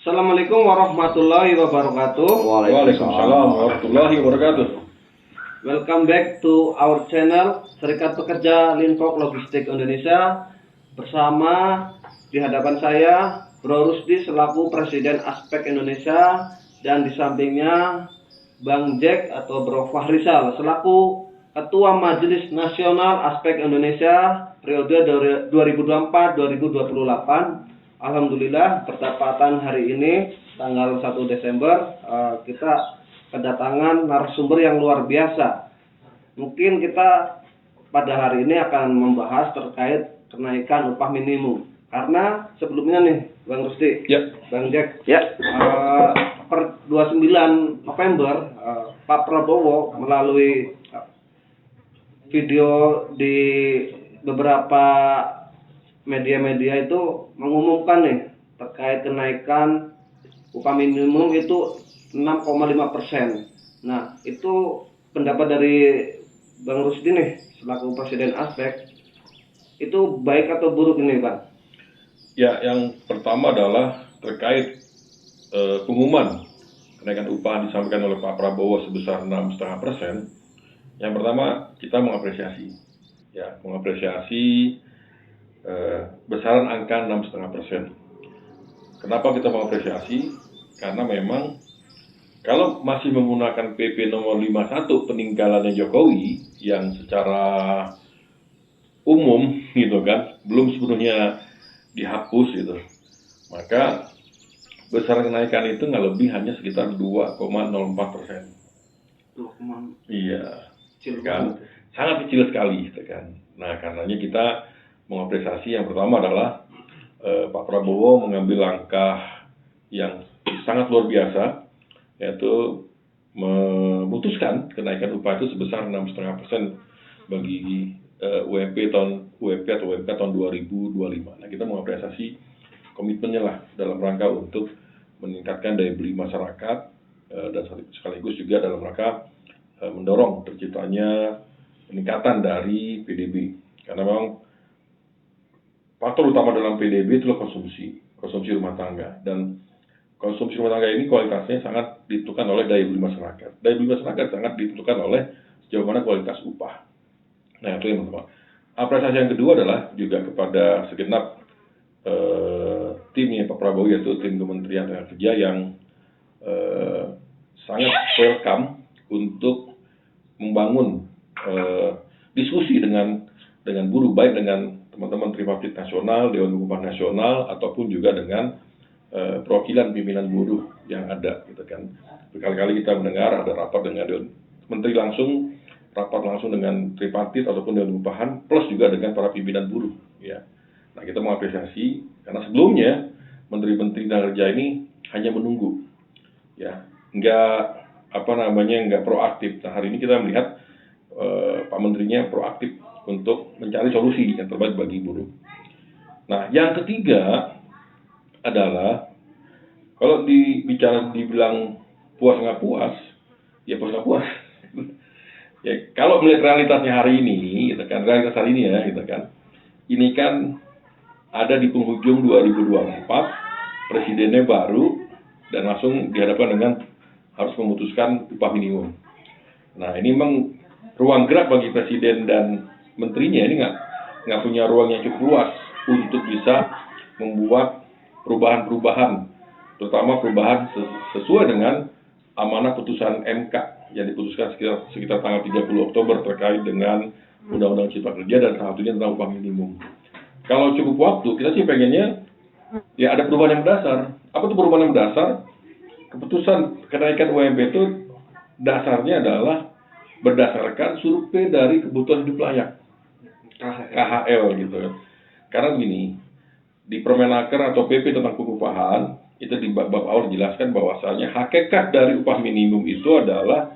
Assalamualaikum warahmatullahi wabarakatuh. Waalaikumsalam warahmatullahi wabarakatuh. Welcome back to our channel Serikat Pekerja Linpok Logistik Indonesia. Bersama di hadapan saya Bro Rusdi selaku Presiden Aspek Indonesia, dan di sampingnya Bang Jack atau Bro Fahrizal selaku Ketua Majelis Nasional Aspek Indonesia periode 2024-2028. Alhamdulillah bertepatan hari ini tanggal 1 Desember kita kedatangan narasumber yang luar biasa. Mungkin kita pada hari ini akan membahas terkait kenaikan upah minimum. Karena sebelumnya nih Bang Rusdi, Bang Jack, per 29 November Pak Prabowo melalui video di beberapa media-media itu mengumumkan nih terkait kenaikan upah minimum itu 6,5%. Nah, itu pendapat dari Bang Rusdi nih selaku Presiden Aspek, itu baik atau buruk ini, Bang? Ya, yang pertama adalah terkait pengumuman kenaikan upah disampaikan oleh Pak Prabowo sebesar 6,5%. Yang pertama, kita mengapresiasi besaran angka 6,5%. Kenapa kita mengapresiasi? Karena memang kalau masih menggunakan PP nomor 51 peninggalannya Jokowi yang secara umum gitu kan, belum sepenuhnya dihapus gitu, maka besaran kenaikan itu nggak lebih hanya sekitar 2,04%. Iya, kan? Sangat kecil sekali gitu kan. Nah, karenanya kita mengapresiasi. Yang pertama adalah Pak Prabowo mengambil langkah yang sangat luar biasa, yaitu memutuskan kenaikan upah itu sebesar 6,5% bagi UMP atau UMK tahun 2025. Nah, kita mengapresiasi komitmennya lah dalam rangka untuk meningkatkan daya beli masyarakat dan sekaligus juga dalam rangka mendorong terciptanya peningkatan dari PDB. Karena memang faktor utama dalam PDB itulah konsumsi rumah tangga, dan konsumsi rumah tangga ini kualitasnya sangat ditentukan oleh daya beli masyarakat. Daya beli masyarakat sangat ditentukan oleh sejauh mana kualitas upah. Nah, itu yang pertama. Apresiasi yang kedua adalah juga kepada segenap timnya Pak Prabowo, yaitu tim Kementerian Tenaga Kerja yang sangat welcome untuk membangun diskusi dengan buruh, baik dengan teman-teman tripartit nasional, Dewan Pengupahan Nasional, ataupun juga dengan perwakilan pimpinan buruh yang ada, gitu kan. Berkali-kali kita mendengar ada rapat dengan menteri langsung, rapat langsung dengan tripartit ataupun Dewan Pengupahan, plus juga dengan para pimpinan buruh, ya. Nah, kita mengapresiasi karena sebelumnya menteri-menteri tenaga kerja ini hanya menunggu, ya, nggak proaktif. Nah, hari ini kita melihat Pak Menterinya proaktif untuk mencari solusi yang terbaik bagi buruh. Nah, yang ketiga adalah kalau dibilang puas nggak puas, ya puas nggak puas. Ya, kalau melihat realitasnya hari ini, gitu kan, realitas hari ini ya, gitu kan, ini kan ada di penghujung 2024, presidennya baru dan langsung dihadapkan dengan harus memutuskan upah minimum. Nah, ini memang ruang gerak bagi presiden dan menterinya ini nggak punya ruang yang cukup luas untuk bisa membuat perubahan-perubahan, terutama perubahan sesuai dengan amanah putusan MK yang diputuskan sekitar tanggal 30 Oktober terkait dengan Undang-Undang Cipta Kerja dan salah satunya tentang upah minimum. Kalau cukup waktu, kita sih pengennya ya ada perubahan yang mendasar. Apa itu perubahan yang mendasar? Keputusan kenaikan UMP itu dasarnya adalah berdasarkan survei dari kebutuhan hidup layak, KHL gitu. Karena begini, di Permenaker atau PP tentang pengupahan itu di bab awal dijelaskan bahwasanya hakikat dari upah minimum itu adalah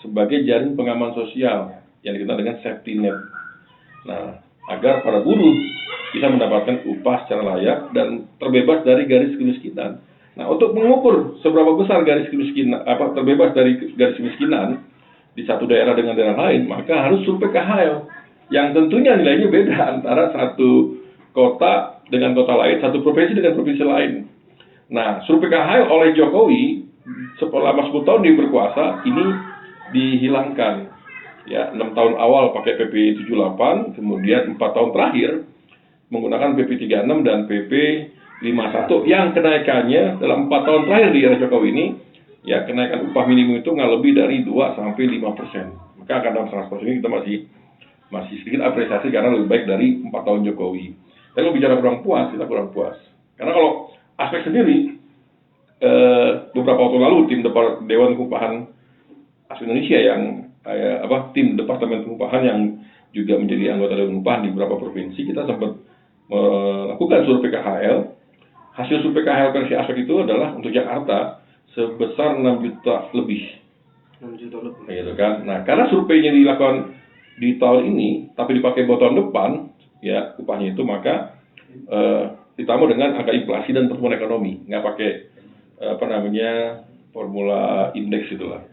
sebagai jaring pengaman sosial yang dikenal dengan safety net. Nah, agar para buruh bisa mendapatkan upah secara layak dan terbebas dari garis kemiskinan. Nah, untuk mengukur seberapa besar garis kemiskinan, terbebas dari garis kemiskinan di satu daerah dengan daerah lain, maka harus survei KHL yang tentunya nilainya beda antara satu kota dengan kota lain, satu provinsi dengan provinsi lain. Nah, survei KHL oleh Jokowi selama 10 tahun dia berkuasa ini dihilangkan. Ya, 6 tahun awal pakai PP 78, kemudian 4 tahun terakhir menggunakan PP 36 dan PP 51 yang kenaikannya dalam 4 tahun terakhir di era Jokowi ini, ya kenaikan upah minimum itu nggak lebih dari 2 sampai 5%. Maka akan dalam 100% ini kita masih sedikit apresiasi karena lebih baik dari 4 tahun Jokowi. Tapi kalau bicara kurang puas, kita kurang puas. Karena kalau aspek sendiri, beberapa waktu lalu tim Dewan Pengupahan Asli Indonesia yang tim Departemen Pengupahan yang juga menjadi anggota Dewan Pengupahan di beberapa provinsi, kita sempat melakukan survei KHL. Hasil survei KHL versi aspek itu adalah untuk Jakarta sebesar 6 juta lebih. 6 juta lebih. Gitu kan. Nah, karena surveinya dilakukan di tahun ini, tapi dipakai buat tahun depan, ya upahnya itu, maka ditambah dengan angka inflasi dan pertumbuhan ekonomi, nggak pakai formula indeks itulah.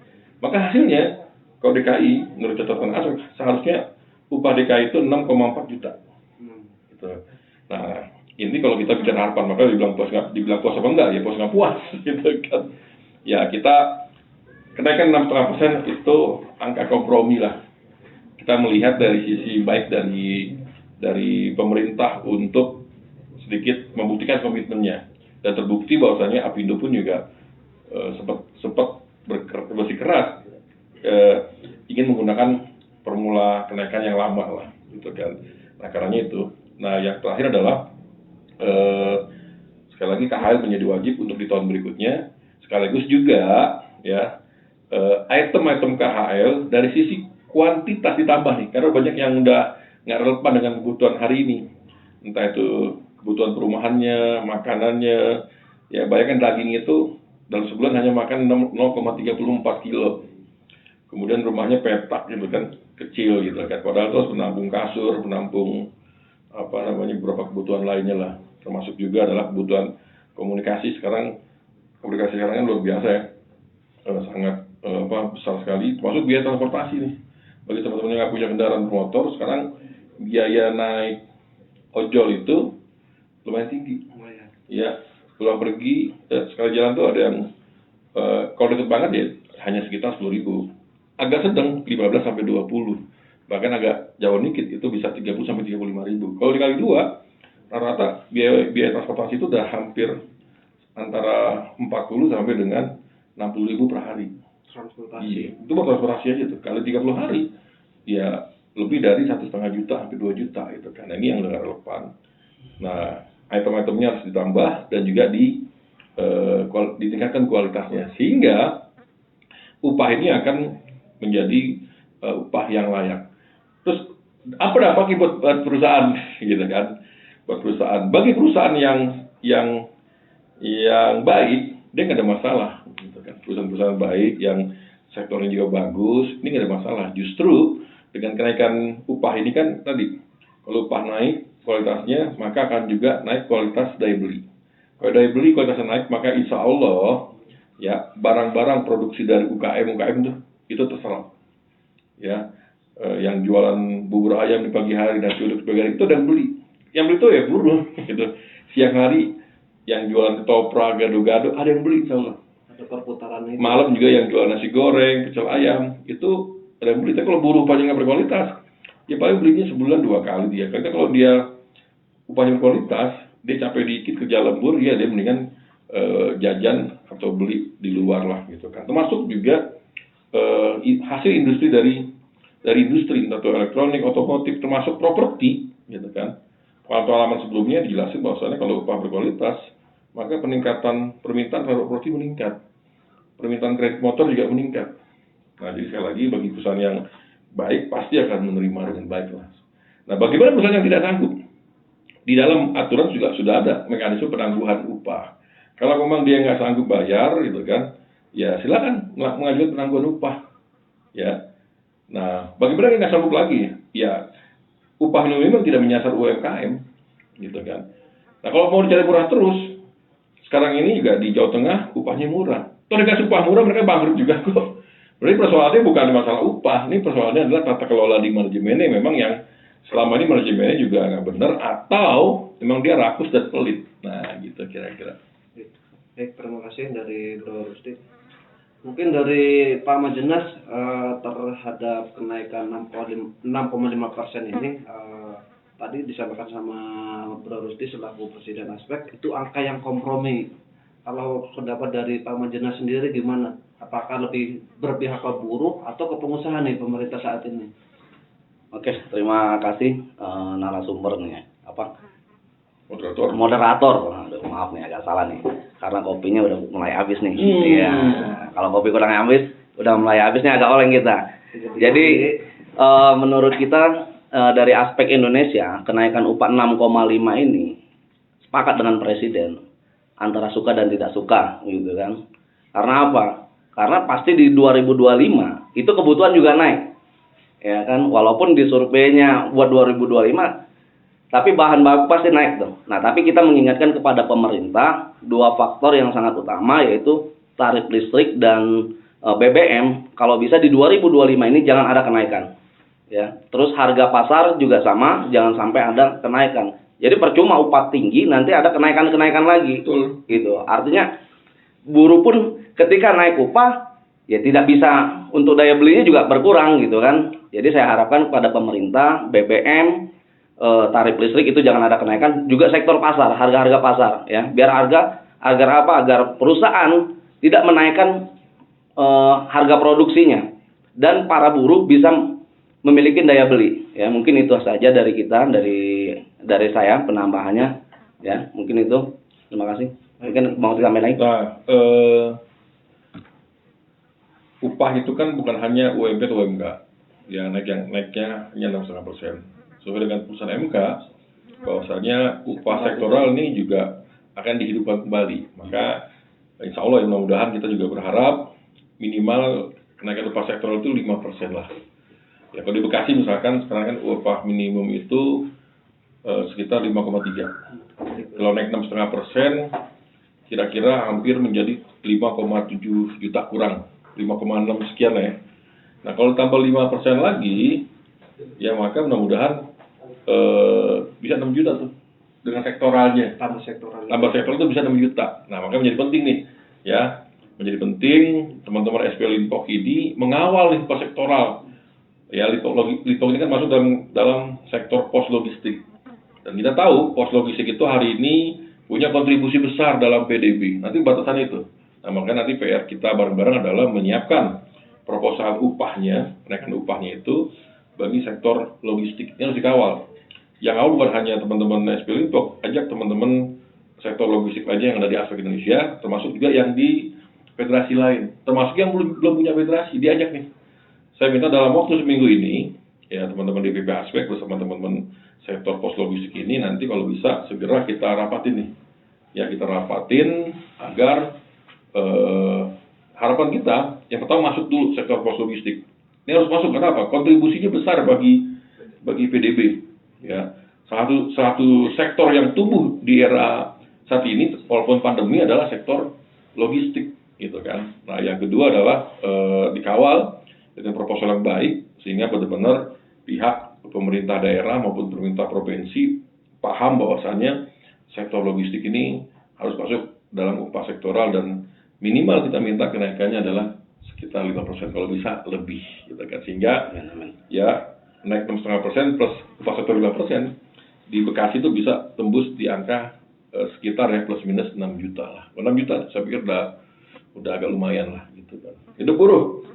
Maka hasilnya kalau DKI menurut catatan ASOK seharusnya upah DKI itu 6,4 juta. Gitu. Nah, ini kalau kita bicara harapan, maka dibilang puas apa enggak? Ya puas nggak puas, gitu kan. Ya kita kenaikan 6,5% itu angka kompromi lah. Kita melihat dari sisi baik dari pemerintah untuk sedikit membuktikan komitmennya, dan terbukti bahwasanya Apindo pun juga sempat bersikeras ingin menggunakan formula kenaikan yang lama lah, gitu kan. Nah, karenanya itu. Nah, yang terakhir adalah sekali lagi KHL menjadi wajib untuk di tahun berikutnya, sekaligus juga ya item-item KHL dari sisi kuantitas ditambah nih, karena banyak yang udah nggak relevan dengan kebutuhan hari ini, entah itu kebutuhan perumahannya, makanannya. Ya bayangkan daging itu dalam sebulan hanya makan 0,34 kilo. Kemudian rumahnya petak gitu kan, kecil gitu kan. Padahal itu harus menampung kasur, menampung beberapa kebutuhan lainnya lah. Termasuk juga adalah kebutuhan komunikasi sekarang. Komunikasi sekarang kan luar biasa ya, sangat besar sekali. Termasuk biaya transportasi nih. Bagi teman-teman yang nggak punya kendaraan bermotor, sekarang biaya naik ojol itu lumayan tinggi. Ya, pulang pergi sekali jalan tuh ada yang kalau deket banget ya hanya sekitar 10.000. Agak sedang 15 sampai 20. Bahkan agak jauh dikit itu bisa 30 sampai 35.000. Kalau dikali 2, rata-rata biaya transportasi itu udah hampir antara 40 sampai dengan 60.000 per hari. Transportasi. Iya, itu buat transportasi aja tuh. Kali 30 hari, ya lebih dari 1,5 juta sampai 2 juta itu kan. Nah, ini yang nggak relevan. Nah, item-itemnya harus ditambah dan juga ditingkatkan kualitasnya, sehingga upah ini akan menjadi upah yang layak. Terus apa dampaknya buat perusahaan, gitu kan? Buat perusahaan, bagi perusahaan yang baik, dia nggak ada masalah, gitu kan? Perusahaan-perusahaan baik yang sektornya juga bagus, ini nggak ada masalah. Justru dengan kenaikan upah ini kan tadi, kalau upah naik kualitasnya, maka akan juga naik kualitas daya beli. Kalau daya beli kualitasnya naik, maka insya Allah ya barang-barang produksi dari UKM itu terserap. Ya, yang jualan bubur ayam di pagi hari dan uduk di pagi hari itu ada yang beli. Yang beli itu ya buruh, gitu. Siang hari yang jualan ketoprak, gado-gado ada yang beli, insya Allah. Ada perputaran itu. Malam juga yang jualan nasi goreng, pecel ayam itu ada yang beli. Tapi kalau buruh upahnya nggak berkualitas, ya paling belinya sebulan 2 kali dia. Karena kalau dia upahnya berkualitas, dia capek dikit kerja lembur, ya dia mendingan jajan atau beli di luar lah, gitu kan. Termasuk juga hasil industri dari industri atau elektronik, otomotif, termasuk properti, gitu kan. Pengalaman sebelumnya dijelasin bahwasannya kalau upah berkualitas, maka peningkatan permintaan terhadap properti meningkat, permintaan kredit motor juga meningkat. Nah, jadi sekali lagi bagi perusahaan yang baik pasti akan menerima dengan baik lah. Nah, bagaimana perusahaan yang tidak sanggup? Di dalam aturan juga sudah ada mekanisme penangguhan upah. Kalau memang dia nggak sanggup bayar, gitu kan, ya silakan mengajukan penangguhan upah. Ya, nah bagaimana yang nggak sanggup lagi? Ya, upah minimum tidak menyasar UMKM, gitu kan. Nah, kalau mau dicari murah terus, sekarang ini juga di Jawa Tengah upahnya murah. Kalau dikasih upah murah mereka bangkrut juga kok. Berarti persoalannya bukan masalah upah, ini persoalannya adalah tata kelola di manajemennya memang yang selama ini manajemennya juga nggak benar atau memang dia rakus dan pelit. Nah, gitu kira-kira. Baik, terima kasih dari Bro Rusdi. Mungkin dari Pak Majenas terhadap kenaikan 6,5% ini tadi disampaikan sama Bro Rusdi selaku Presiden Aspek itu angka yang kompromi. Kalau pendapat dari Pak Majenas sendiri gimana? Apakah lebih berpihak ke buruh atau ke pengusaha nih pemerintah saat ini? Oke, terima kasih narasumber nih. Moderator. Aduh, maaf nih agak salah nih. Karena kopinya udah mulai habis nih. Iya. Kalau kopi kurang habis, udah mulai habis nih agak oleng kita. Jadi menurut kita dari aspek Indonesia, kenaikan upah 6,5 ini sepakat dengan Presiden antara suka dan tidak suka gitu kan. Karena apa? Karena pasti di 2025 itu kebutuhan juga naik. Ya kan, walaupun di surveinya buat 2025 tapi bahan baku pasti naik tuh. Nah, tapi kita mengingatkan kepada pemerintah dua faktor yang sangat utama yaitu tarif listrik dan BBM. Kalau bisa di 2025 ini jangan ada kenaikan. Ya. Terus harga pasar juga sama, jangan sampai ada kenaikan. Jadi percuma upah tinggi nanti ada kenaikan-kenaikan lagi. Betul. Gitu. Artinya buruh pun ketika naik upah ya tidak bisa untuk daya belinya juga berkurang gitu kan. Jadi saya harapkan kepada pemerintah BBM tarif listrik itu jangan ada kenaikan, juga sektor pasar, harga-harga pasar ya. Biar agar apa? Agar perusahaan tidak menaikkan harga produksinya dan para buruh bisa memiliki daya beli. Ya, mungkin itu saja dari kita, dari saya penambahannya ya. Mungkin itu. Terima kasih. Mungkin mau disampaikan lagi. Nah, upah itu kan bukan hanya UMP atau UMK. Ya, naiknya hanya 6,5%. Sesuai dengan putusan MK, bahwasanya upah sektoral ini juga akan dihidupkan kembali. Maka insya Allah mudah-mudahan kita juga berharap minimal kenaikan upah sektoral itu 5% lah. Ya, kalau di Bekasi misalkan sekarang kan upah minimum itu sekitar 5,3. Kalau naik 6,5%, kira-kira hampir menjadi 5,7 juta kurang, 5,6 sekian lah ya. Nah, kalau tambah 5% lagi, ya maka mudah-mudahan bisa 6 juta tuh dengan sektoralnya. Tambah sektoral itu bisa 6 juta. Nah, maka menjadi penting nih, ya, menjadi penting teman-teman SP Linpok ini mengawal upah sektoral. Ya, Linpok ini kan masuk dalam sektor pos logistik. Dan kita tahu pos logistik itu hari ini punya kontribusi besar dalam PDB. Nanti batasan itu. Nah, maka nanti PR kita bareng-bareng adalah menyiapkan proposal upahnya, kenaikan upahnya itu bagi sektor logistik. Ini harus dikawal. Yang awal bukan hanya teman-teman SP Linpok, ajak teman-teman sektor logistik aja yang ada di Aspek Indonesia, termasuk juga yang di federasi lain. Termasuk yang belum punya federasi, diajak nih. Saya minta dalam waktu seminggu ini, ya teman-teman DPP Aspek bersama teman-teman sektor pos logistik ini, nanti kalau bisa segera kita rapatin nih. Ya, kita rapatin agar harapan kita, yang pertama masuk dulu sektor pos logistik. Ini harus masuk, kenapa? Kontribusinya besar bagi PDB. Ya, satu sektor yang tumbuh di era saat ini walaupun pandemi adalah sektor logistik, gitu kan. Nah, yang kedua adalah dikawal dengan proposal yang baik sehingga benar-benar pihak pemerintah daerah maupun pemerintah provinsi paham bahwasannya sektor logistik ini harus masuk dalam upah sektoral dan minimal kita minta kenaikannya adalah sekitar 5%, kalau bisa lebih, gitu kan. Sehingga ya naik 6,5% plus upah sektor 5%, di Bekasi itu bisa tembus di angka sekitar ya plus minus 6 juta lah. 6 juta saya pikir udah agak lumayan lah gitu kan. Itu buruh.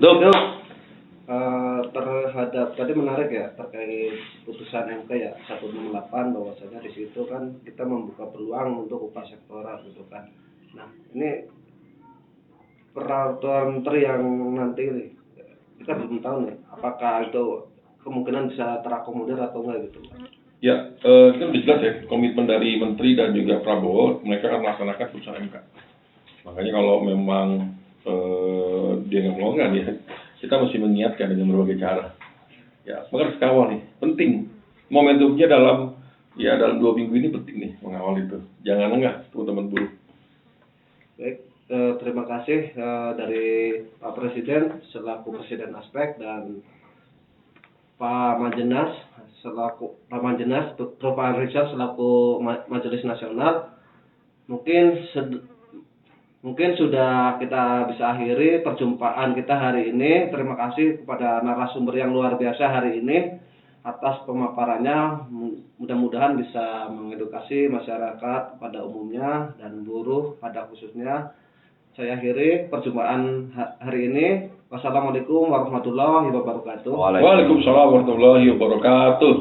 Terhadap tadi menarik ya terkait putusan MK ya 168 bahwasanya di situ kan kita membuka peluang untuk upah sektoral gitu kan. Nah, ini peraturan menteri yang nanti ini kita belum tahu nih apakah itu kemungkinan bisa terakomodir atau enggak gitu. Ya, itu udah jelas ya komitmen dari menteri dan juga Prabowo, mereka akan melaksanakan putusan MK. Makanya kalau memang dia nggak melonggar ya, kita mesti mengingatkan dengan berbagai cara. Ya, maka harus kawal nih, penting. Momentumnya dalam 2 minggu ini penting nih mengawal itu. Jangan lengah teman-teman buruh. Baik, terima kasih dari Pak Presiden selaku Presiden Aspek dan Pak Majenas Prof. Richard selaku Majelis Nasional. Mungkin Mungkin sudah kita bisa akhiri perjumpaan kita hari ini. Terima kasih kepada narasumber yang luar biasa hari ini atas pemaparannya. Mudah-mudahan bisa mengedukasi masyarakat pada umumnya dan buruh pada khususnya. Saya akhiri perjumpaan hari ini. Wassalamualaikum warahmatullahi wabarakatuh. Waalaikumsalam warahmatullahi wabarakatuh.